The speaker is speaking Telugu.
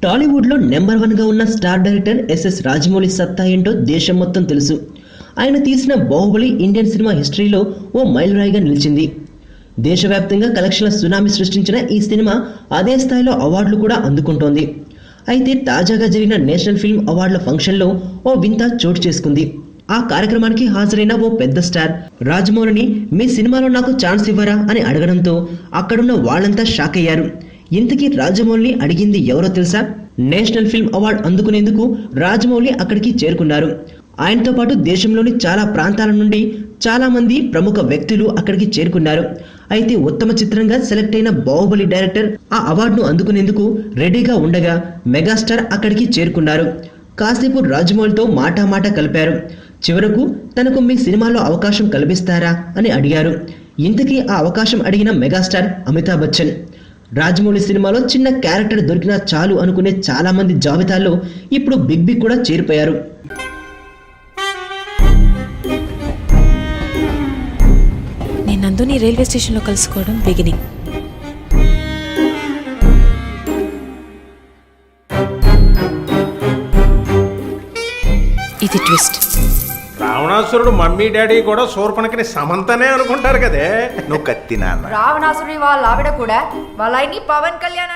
టాలీవుడ్లో నెంబర్ 1గా ఉన్న స్టార్ డైరెక్టర్ ఎస్ఎస్ రాజమౌళి సత్తా ఏంటో దేశం మొత్తం తెలుసు. ఆయన తీసిన బాహుబలి ఇండియన్ సినిమా హిస్టరీలో ఓ మైలురాయిగా నిలిచింది. దేశవ్యాప్తంగా కలెక్షన్ల సునామీ సృష్టించిన ఈ సినిమా అదే స్థాయిలో అవార్డులు కూడా అందుకుంటోంది. అయితే తాజాగా జరిగిన నేషనల్ ఫిల్మ్ అవార్డుల ఫంక్షన్లో ఓ వింత చోటు చేసుకుంది. ఆ కార్యక్రమానికి హాజరైన ఓ పెద్ద స్టార్ రాజమౌళిని మీ సినిమాలో నాకు ఛాన్స్ ఇవ్వరా అని అడగడంతో అక్కడున్న వాళ్ళంతా షాక్ అయ్యారు. ఇంతకీ రాజమౌళిని అడిగింది ఎవరో తెలుసా? నేషనల్ ఫిల్మ్ అవార్డు అందుకునేందుకు రాజమౌళి అక్కడికి చేరుకున్నారు. ఆయనతో పాటు దేశంలోని చాలా ప్రాంతాల నుండి చాలా మంది ప్రముఖ వ్యక్తులు అక్కడికి చేరుకున్నారు. అయితే ఉత్తమ చిత్రంగా సెలెక్ట్ అయిన బాహుబలి డైరెక్టర్ ఆ అవార్డును అందుకునేందుకు రెడీగా ఉండగా మెగాస్టార్ అక్కడికి చేరుకున్నారు. కాసేపు రాజమౌళితో మాటా కలిపారు. చివరకు తనకు మీ సినిమాలో అవకాశం కల్పిస్తారా అని అడిగారు. ఇంతకీ ఆ అవకాశం అడిగిన మెగాస్టార్ అమితాబ్ బచ్చన్. రాజమౌళి సినిమాలో చిన్న క్యారెక్టర్ దొరికినా చాలు అనుకునే చాలా మంది జాబితాలో ఇప్పుడు బిగ్ బి కూడా చేరిపోయారు. నేను నందుని రైల్వే స్టేషన్లో కలుసుకోవడం బిగినింగ్. ఇది ట్విస్ట్. రావణాసురుడు మమ్మీ డాడీ కూడా శూర్పణఖని సమంతనే అనుకుంటారు కదే. నువ్వు కత్తి నాన్న. రావణాసురుడి వాళ్ళ ఆవిడ కూడా వాళ్ళ ఆయన్ని పవన్ కళ్యాణ్ అని